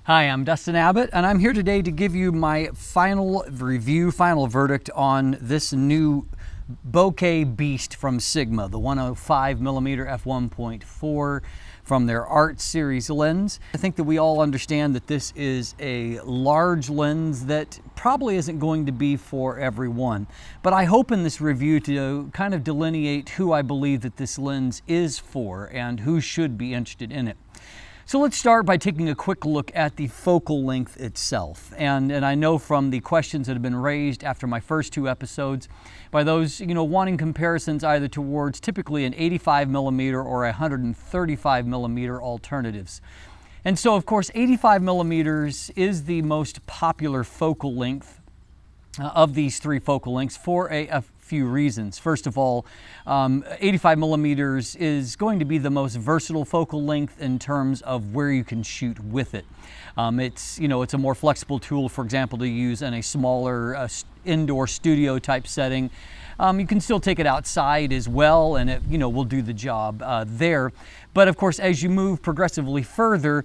Hi, I'm Dustin Abbott, and I'm here today to give you my final review, final verdict on this new bokeh beast from Sigma, the 105mm f1.4 from their Art Series lens. I think that we all understand that this is a large lens that probably isn't going to be for everyone. But I hope in this review to kind of delineate who I believe that this lens is for and who should be interested in it. So let's start by taking a quick look at the focal length itself. And I know from the questions that have been raised after my first two episodes by those, wanting comparisons either towards typically an 85mm or 135mm alternatives. And so of course 85mm is the most popular focal length of these three focal lengths for a few reasons. First of all, 85mm is going to be the most versatile focal length in terms of where you can shoot with it. It's a more flexible tool, for example, to use in a smaller indoor studio type setting. You can still take it outside as well, and it will do the job there. But of course, as you move progressively further,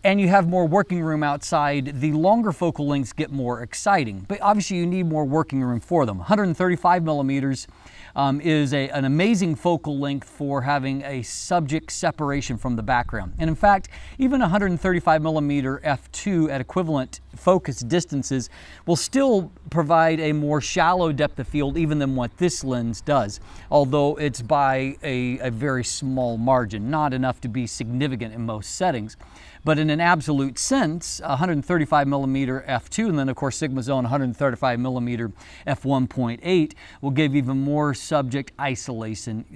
and you have more working room outside, the longer focal lengths get more exciting. But obviously you need more working room for them. 135mm is an amazing focal length for having a subject separation from the background. And in fact, even 135mm f2 at equivalent focus distances will still provide a more shallow depth of field even than what this lens does, although it's by a very small margin, not enough to be significant in most settings. But in an absolute sense, 135mm f2 and then of course Sigma's own 135mm f1.8 will give even more subject isolation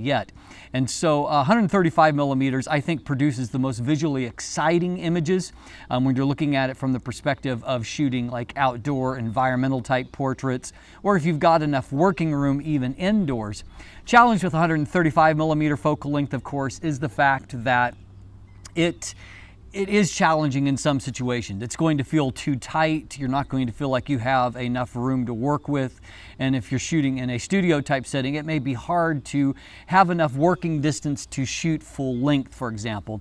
yet. And so 135mm I think produces the most visually exciting images when you're looking at it from the perspective of shooting like outdoor environmental type portraits, or if you've got enough working room even indoors. Challenge with 135mm focal length, of course, is the fact that it is challenging in some situations. It's going to feel too tight. You're not going to feel like you have enough room to work with. And if you're shooting in a studio type setting, it may be hard to have enough working distance to shoot full length, for example.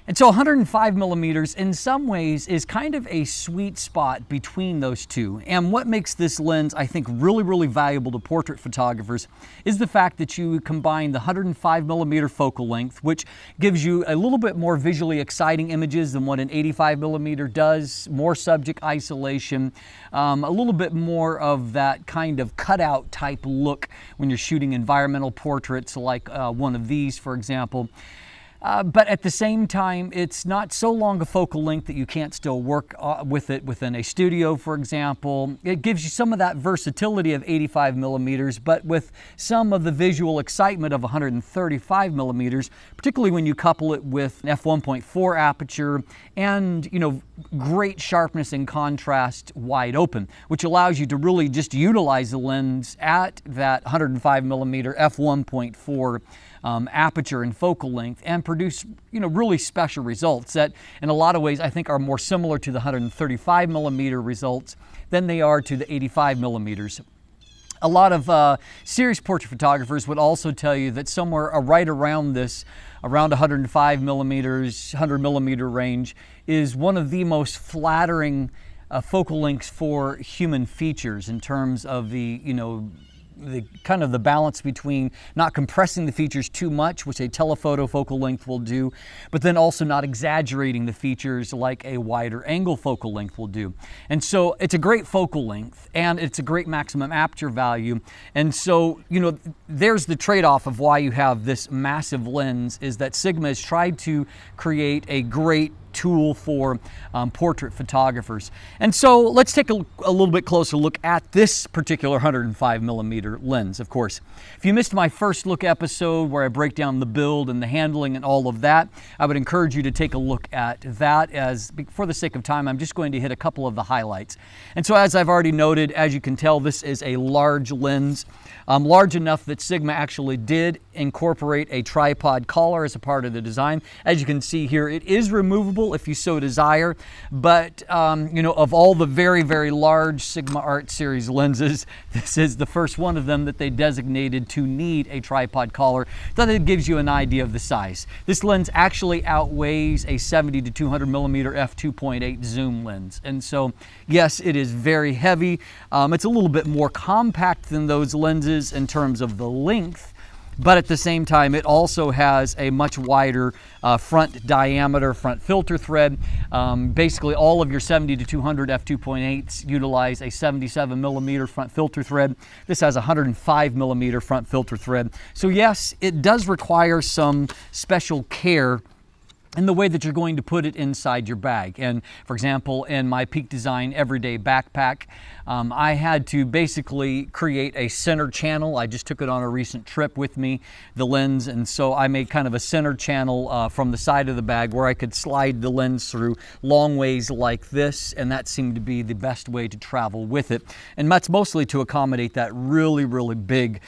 And so 105mm in some ways is kind of a sweet spot between those two. And what makes this lens, I think, really valuable to portrait photographers is the fact that you combine the 105mm focal length, which gives you a little bit more visually exciting images than what an 85mm does, more subject isolation, a little bit more of that kind of cutout type look when you're shooting environmental portraits like one of these, for example. But at the same time, it's not so long a focal length that you can't still work with it within a studio, for example. It gives you some of that versatility of 85mm, but with some of the visual excitement of 135mm, particularly when you couple it with an f1.4 aperture and, great sharpness and contrast wide open, which allows you to really just utilize the lens at that 105mm f1.4 aperture and focal length and produce really special results that in a lot of ways I think are more similar to the 135mm results than they are to the 85mm. A lot of serious portrait photographers would also tell you that somewhere right around this, around 105mm, 100mm range is one of the most flattering focal lengths for human features in terms of the kind of the balance between not compressing the features too much, which a telephoto focal length will do, but then also not exaggerating the features like a wider angle focal length will do. And so it's a great focal length and it's a great maximum aperture value. And so, there's the trade-off of why you have this massive lens is that Sigma has tried to create a great tool for portrait photographers. And so let's take a little bit closer look at this particular 105mm lens, of course. If you missed my first look episode where I break down the build and the handling and all of that, I would encourage you to take a look at that. As for the sake of time, I'm just going to hit a couple of the highlights. And so as I've already noted, as you can tell, this is a large lens, large enough that Sigma actually did incorporate a tripod collar as a part of the design. As you can see here, it is removable removable if you so desire, but you know, of all the very, very large Sigma Art Series lenses, this is the first one of them that they designated to need a tripod collar. That it gives you an idea of the size. This lens actually outweighs a 70 to 200 millimeter f2.8 zoom lens, and so yes, it is very heavy. It's a little bit more compact than those lenses in terms of the length, but at the same time, it also has a much wider front diameter, front filter thread. Basically, all of your 70 to 200 f2.8s utilize a 77 millimeter front filter thread. This has a 105 millimeter front filter thread. So yes, it does require some special care in the way that you're going to put it inside your bag. And for example, in my Peak Design everyday backpack, I had to basically create a center channel. I just took it on a recent trip with me, the lens, and so I made kind of a center channel from the side of the bag where I could slide the lens through long ways like this, and that seemed to be the best way to travel with it. And that's mostly to accommodate that really, really big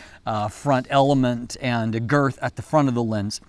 front element and girth at the front of the lens.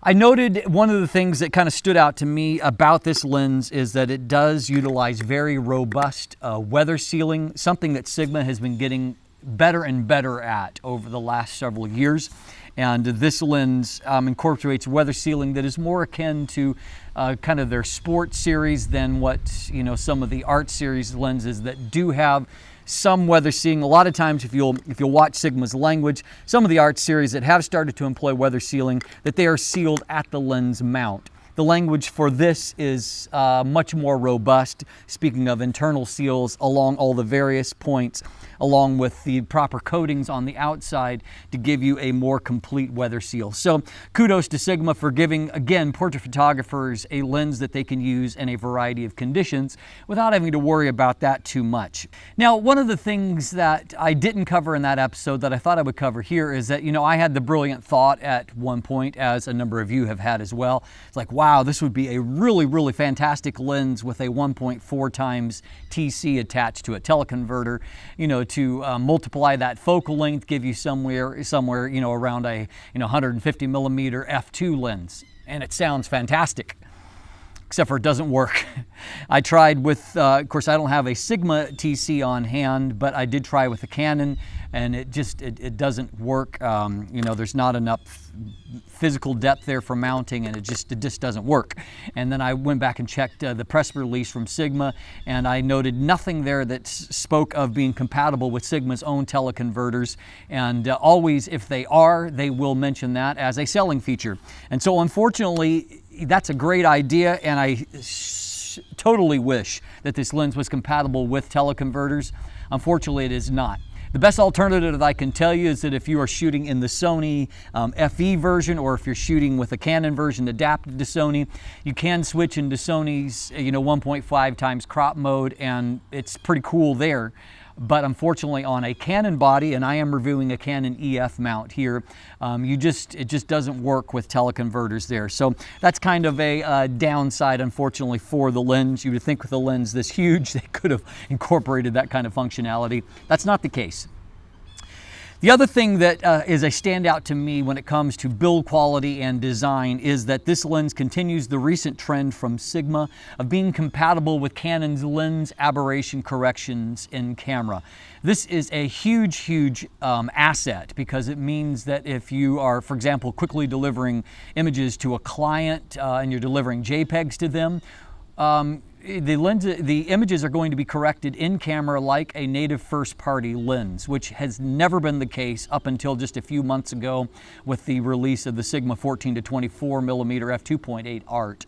I noted one of the things that kind of stood out to me about this lens is that it does utilize very robust weather sealing, something that Sigma has been getting better and better at over the last several years. And this lens incorporates weather sealing that is more akin to kind of their sport series than what, you know, some of the art series lenses that do have some weather sealing. A lot of times, if you'll watch Sigma's language, some of the art series that have started to employ weather sealing, that they are sealed at the lens mount. The language for this is much more robust, speaking of internal seals along all the various points, along with the proper coatings on the outside to give you a more complete weather seal. So kudos to Sigma for giving, again, portrait photographers a lens that they can use in a variety of conditions without having to worry about that too much. Now, one of the things that I didn't cover in that episode that I thought I would cover here is that, you know, I had the brilliant thought at one point, as a number of you have had as well. It's like, wow, this would be a really, really fantastic lens with a 1.4 times TC attached to a teleconverter, you know, to multiply that focal length, give you somewhere, you know, around a 150 millimeter f2 lens, and it sounds fantastic. Except for it doesn't work. I tried with, of course, I don't have a Sigma TC on hand, but I did try with a Canon, and it doesn't work. You know, there's not enough physical depth there for mounting, and it just doesn't work. And then I went back and checked the press release from Sigma, and I noted nothing there that spoke of being compatible with Sigma's own teleconverters. And always, if they are, they will mention that as a selling feature. And so, unfortunately, that's a great idea, and I totally wish that this lens was compatible with teleconverters. Unfortunately, it is not. The best alternative that I can tell you is that if you are shooting in the Sony FE version, or if you're shooting with a Canon version adapted to Sony, you can switch into Sony's 1.5 times crop mode, and it's pretty cool there. But unfortunately, on a Canon body, and I am reviewing a Canon EF mount here, it just doesn't work with teleconverters there. So that's kind of a downside, unfortunately, for the lens. You would think with a lens this huge, they could have incorporated that kind of functionality. That's not the case. The other thing that is a standout to me when it comes to build quality and design is that this lens continues the recent trend from Sigma of being compatible with Canon's lens aberration corrections in camera. This is a huge asset, because it means that if you are, for example, quickly delivering images to a client and you're delivering JPEGs to them, the images are going to be corrected in camera like a native first-party lens, which has never been the case up until just a few months ago with the release of the Sigma 14 to 24 millimeter f2.8 Art.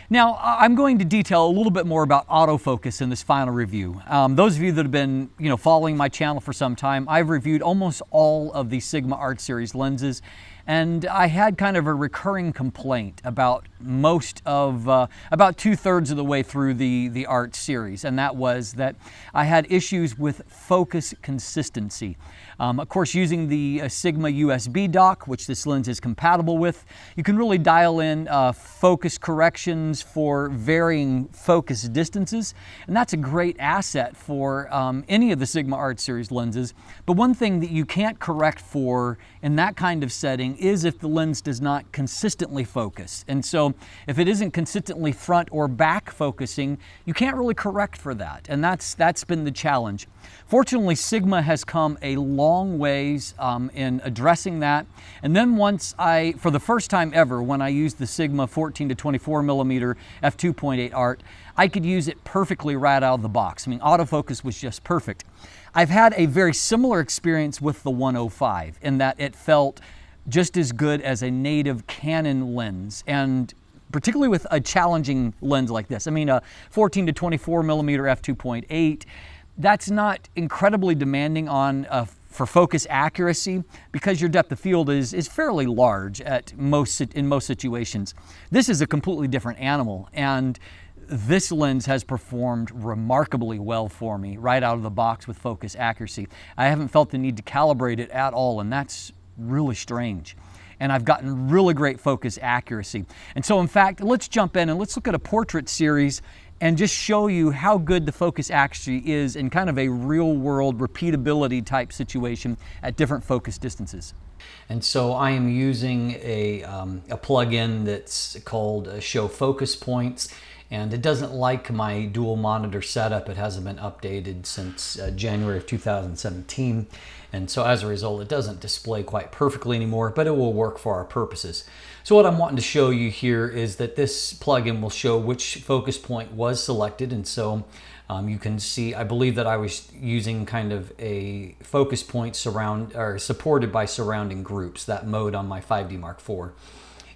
Now, I'm going to detail a little bit more about autofocus in this final review. Those of you that have been, following my channel for some time, I've reviewed almost all of the Sigma Art Series lenses, and I had kind of a recurring complaint about about 2/3 of the way through the Art Series, and that was that I had issues with focus consistency. Of course, using the Sigma USB dock, which this lens is compatible with, you can really dial in focus corrections lens for varying focus distances, and that's a great asset for any of the Sigma Art Series lenses. But one thing that you can't correct for in that kind of setting is if the lens does not consistently focus. And so if it isn't consistently front or back focusing, you can't really correct for that, and that's been the challenge. Fortunately, Sigma has come a long ways in addressing that. And then once for the first time ever, when I used the Sigma 14 to 24 millimeter f2.8 art, I could use it perfectly right out of the box. I mean, autofocus was just perfect. I've had a very similar experience with the 105 in that it felt just as good as a native Canon lens, and particularly with a challenging lens like this. I mean, a 14 to 24 millimeter f2.8, that's not incredibly demanding on for focus accuracy because your depth of field is fairly large in most situations. This is a completely different animal, and this lens has performed remarkably well for me right out of the box with focus accuracy. I haven't felt the need to calibrate it at all, and that's really strange. And I've gotten really great focus accuracy. And so in fact, let's jump in and let's look at a portrait series and just show you how good the focus accuracy is in kind of a real world repeatability type situation at different focus distances. And so I am using a plug-in that's called Show Focus Points, and it doesn't like my dual monitor setup. It hasn't been updated since January of 2017. And so as a result, it doesn't display quite perfectly anymore, but it will work for our purposes. So what I'm wanting to show you here is that this plugin will show which focus point was selected. And so you can see, I believe that I was using kind of a focus point supported by surrounding groups, that mode on my 5D Mark IV.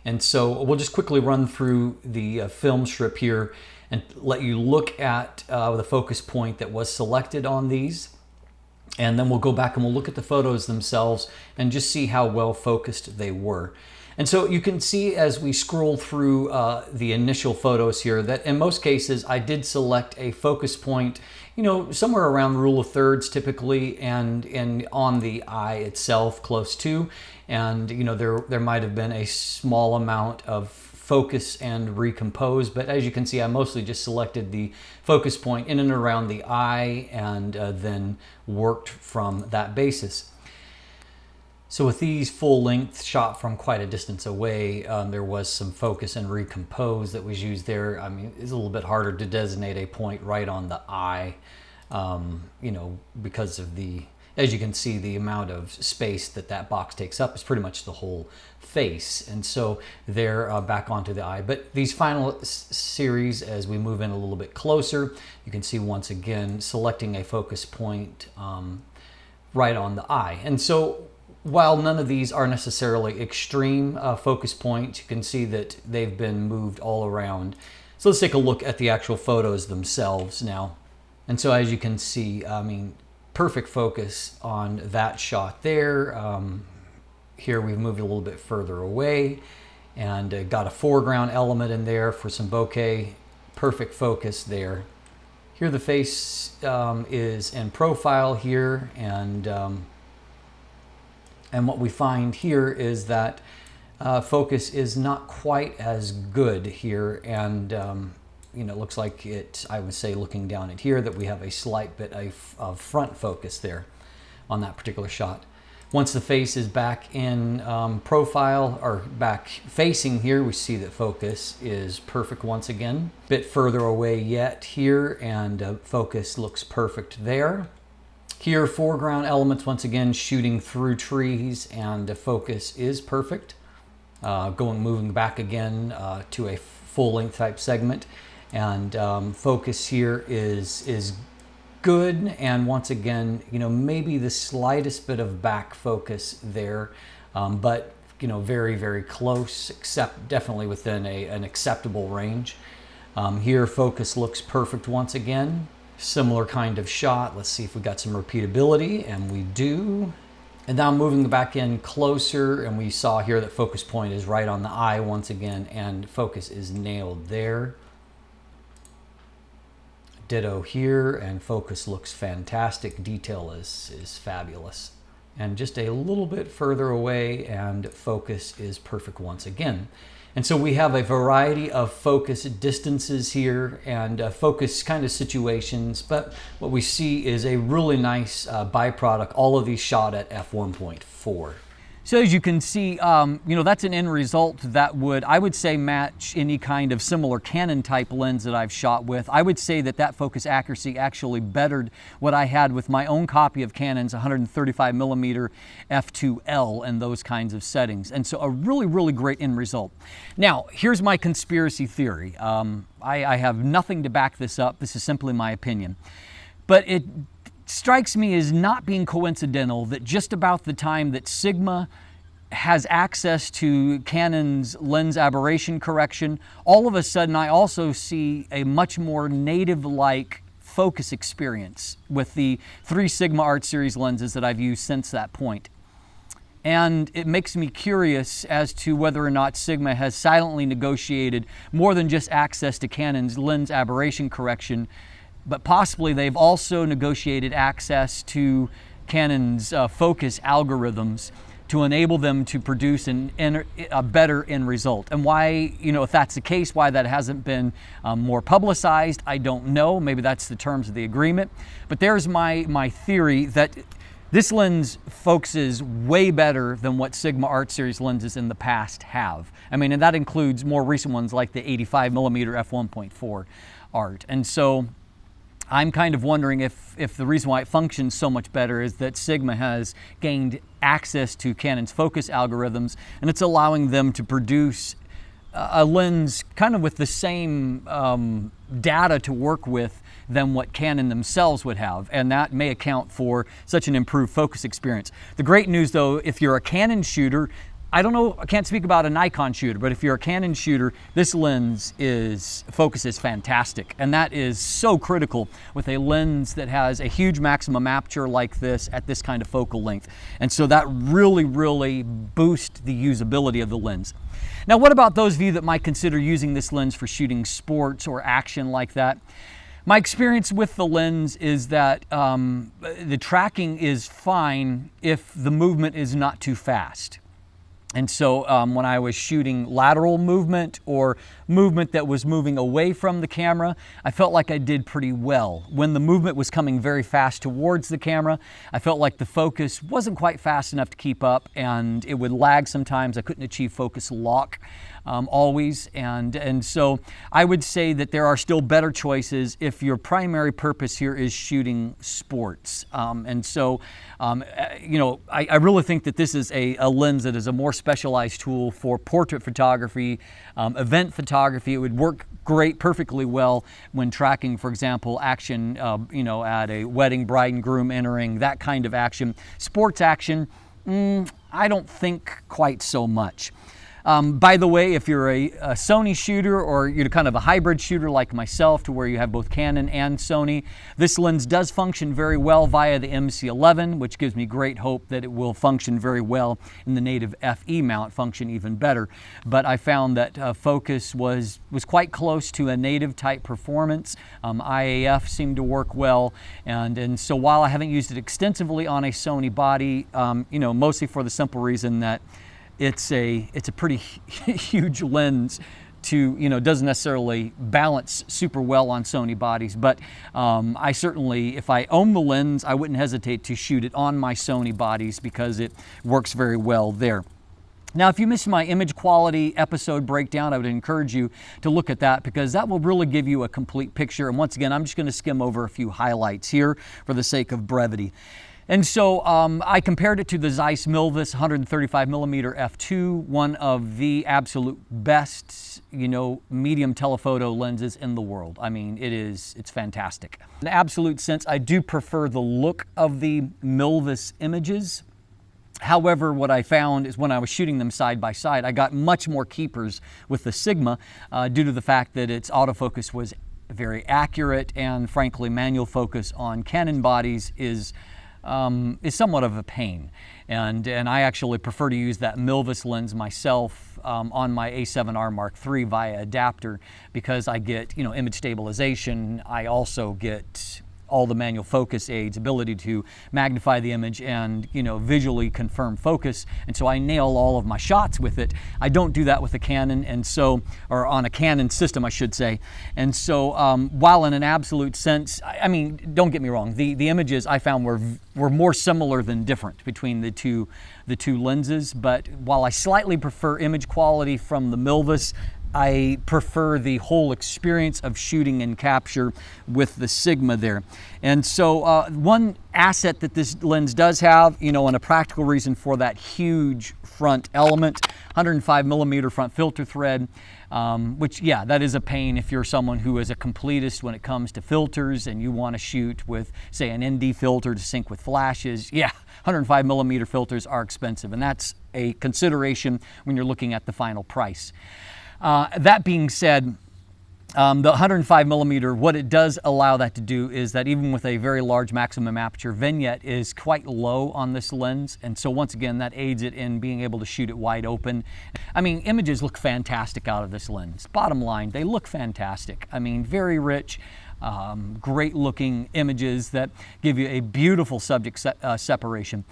And so we'll just quickly run through the film strip here and let you look at the focus point that was selected on these. And then we'll go back and we'll look at the photos themselves and just see how well focused they were. And so you can see as we scroll through the initial photos here that in most cases I did select a focus point, you know, somewhere around rule of thirds typically, and on the eye itself close to. And you know, there might have been a small amount of focus and recompose, but as you can see, I mostly just selected the focus point in and around the eye and then worked from that basis. So with these full length shot from quite a distance away, there was some focus and recompose that was used there. I mean, it's a little bit harder to designate a point right on the eye, you know, because of as you can see, the amount of space that box takes up is pretty much the whole face. And so they're back onto the eye. But these final series, as we move in a little bit closer, you can see once again selecting a focus point right on the eye. And so while none of these are necessarily extreme focus points, you can see that they've been moved all around. So let's take a look at the actual photos themselves now. And so as you can see, I mean, perfect focus on that shot there. Here we've moved a little bit further away and got a foreground element in there for some bokeh. Perfect focus there. Here the face is in profile here, and what we find here is that focus is not quite as good here, and you know, it looks like I would say looking down at here that we have a slight bit of front focus there on that particular shot. Once the face is back in profile or back facing here, we see that focus is perfect once again. A bit further away yet here, and focus looks perfect there. Here, foreground elements once again shooting through trees, and the focus is perfect. Moving back again to a full-length type segment. And focus here is good, and once again, you know, maybe the slightest bit of back focus there, but you know, very, very close, except definitely within an acceptable range. Here focus looks perfect once again. Similar kind of shot. Let's see if we got some repeatability, and we do. And now moving back in closer, and we saw here that focus point is right on the eye once again, and focus is nailed there. Ditto here, and focus looks fantastic. Detail is fabulous. And just a little bit further away, and focus is perfect once again. And so we have a variety of focus distances here and focus kind of situations, but what we see is a really nice byproduct, all of these shot at f1.4. So as you can see, that's an end result that would, I would say, match any kind of similar Canon type lens that I've shot with. I would say that focus accuracy actually bettered what I had with my own copy of Canon's 135mm f2L and those kinds of settings. And so a really, really great end result. Now, here's my conspiracy theory. I have nothing to back this up. This is simply my opinion. But it strikes me as not being coincidental that just about the time that Sigma has access to Canon's lens aberration correction, all of a sudden I also see a much more native-like focus experience with the 3 Sigma Art Series lenses that I've used since that point. And it makes me curious as to whether or not Sigma has silently negotiated more than just access to Canon's lens aberration correction, but possibly they've also negotiated access to Canon's focus algorithms to enable them to produce a better end result. And why, if that's the case, why that hasn't been more publicized, I don't know. Maybe that's the terms of the agreement. But there's my theory that this lens focuses way better than what Sigma Art Series lenses in the past have. I mean, and that includes more recent ones like the 85mm f1.4 Art. And so I'm kind of wondering if the reason why it functions so much better is that Sigma has gained access to Canon's focus algorithms, and it's allowing them to produce a lens kind of with the same data to work with than what Canon themselves would have, and that may account for such an improved focus experience. The great news though, if you're a Canon shooter, I don't know, I can't speak about a Nikon shooter, but if you're a Canon shooter, this lens focus is fantastic. And that is so critical with a lens that has a huge maximum aperture like this at this kind of focal length. And so that really, really boosts the usability of the lens. Now, what about those of you that might consider using this lens for shooting sports or action like that? My experience with the lens is that the tracking is fine if the movement is not too fast. And so when I was shooting lateral movement or movement that was moving away from the camera, I felt like I did pretty well. When the movement was coming very fast towards the camera, I felt like the focus wasn't quite fast enough to keep up, and it would lag sometimes. I couldn't achieve focus lock always. And so I would say that there are still better choices if your primary purpose here is shooting sports. I really think that this is a lens that is a more specialized tool for portrait photography, event photography. It would work great, perfectly well when tracking, for example, action, at a wedding, bride and groom entering, that kind of action. Sports action, I don't think quite so much. By the way, if you're a Sony shooter or you're kind of a hybrid shooter like myself to where you have both Canon and Sony, this lens does function very well via the MC11, which gives me great hope that it will function very well in the native FE mount, function even better. But I found that focus was quite close to a native type performance. IAF seemed to work well, and so while I haven't used it extensively on a Sony body, mostly for the simple reason that it's a pretty huge lens to, doesn't necessarily balance super well on Sony bodies, but I certainly, if I own the lens, I wouldn't hesitate to shoot it on my Sony bodies because it works very well there. Now, if you missed my image quality episode breakdown, I would encourage you to look at that because that will really give you a complete picture. And once again, I'm just going to skim over a few highlights here for the sake of brevity. And so I compared it to the Zeiss Milvus 135mm f2, one of the absolute best, medium telephoto lenses in the world. I mean, it's fantastic. In an absolute sense, I do prefer the look of the Milvus images. However, what I found is when I was shooting them side by side, I got much more keepers with the Sigma due to the fact that its autofocus was very accurate, and frankly, manual focus on Canon bodies is somewhat of a pain. And I actually prefer to use that Milvus lens myself on my A7R Mark III via adapter because I get, image stabilization. I also get all the manual focus aids, ability to magnify the image and, you know, visually confirm focus. And so I nail all of my shots with it. I don't do that with a Canon, and so, or on a Canon system, I should say. And so while in an absolute sense, I mean, don't get me wrong, the images I found were more similar than different between the two lenses. But while I slightly prefer image quality from the Milvus, I prefer the whole experience of shooting and capture with the Sigma there. And so one asset that this lens does have, you know, and a practical reason for that huge front element, 105mm front filter thread, which, yeah, that is a pain if you're someone who is a completist when it comes to filters and you want to shoot with, say, an ND filter to sync with flashes. Yeah, 105mm filters are expensive, and that's a consideration when you're looking at the final price. That being said, the 105mm, what it does allow that to do is that even with a very large maximum aperture, vignette is quite low on this lens. And so once again, that aids it in being able to shoot it wide open. I mean, images look fantastic out of this lens. Bottom line, they look fantastic. I mean, very rich, great looking images that give you a beautiful subject separation.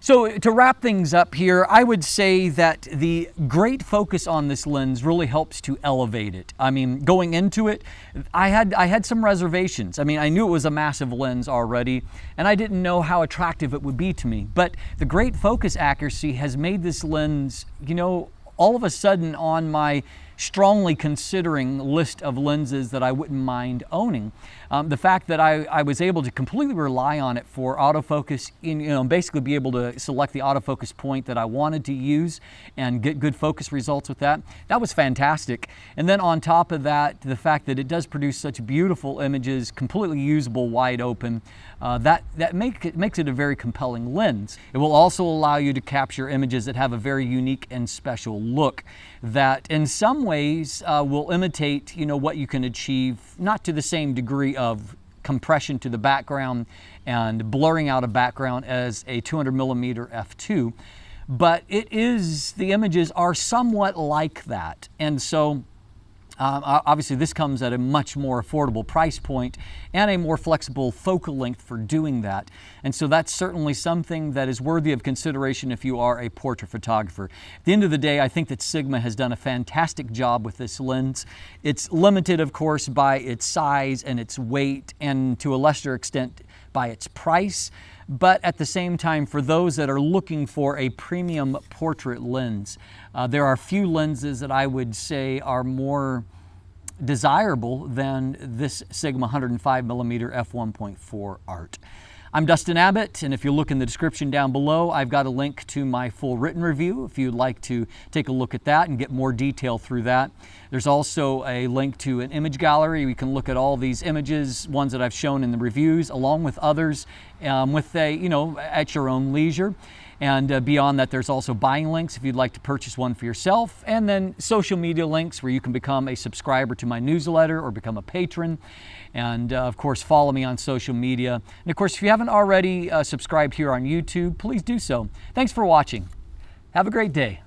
So to wrap things up here, I would say that the great focus on this lens really helps to elevate it. I mean, going into it, I had some reservations. I mean, I knew it was a massive lens already, and I didn't know how attractive it would be to me. But the great focus accuracy has made this lens, you know, all of a sudden on my strongly considering list of lenses that I wouldn't mind owning. The fact that I was able to completely rely on it for autofocus, basically be able to select the autofocus point that I wanted to use and get good focus results with that, that was fantastic. And then on top of that, the fact that it does produce such beautiful images, completely usable wide open, that makes it a very compelling lens. It will also allow you to capture images that have a very unique and special look that in some ways will imitate, you know, what you can achieve, not to the same degree of compression to the background and blurring out a background as a 200mm f2, but the images are somewhat like that. And so obviously this comes at a much more affordable price point and a more flexible focal length for doing that. And so that's certainly something that is worthy of consideration if you are a portrait photographer. At the end of the day, I think that Sigma has done a fantastic job with this lens. It's limited, of course, by its size and its weight, and to a lesser extent by its price. But at the same time, for those that are looking for a premium portrait lens, there are few lenses that I would say are more desirable than this Sigma 105mm f1.4 Art. I'm Dustin Abbott, and if you look in the description down below, I've got a link to my full written review if you'd like to take a look at that and get more detail through that. There's also a link to an image gallery. You can look at all these images, ones that I've shown in the reviews, along with others, at your own leisure. And beyond that, there's also buying links if you'd like to purchase one for yourself, and then social media links where you can become a subscriber to my newsletter or become a patron. And of course, follow me on social media. And of course, if you haven't already subscribed here on YouTube, please do so. Thanks for watching. Have a great day.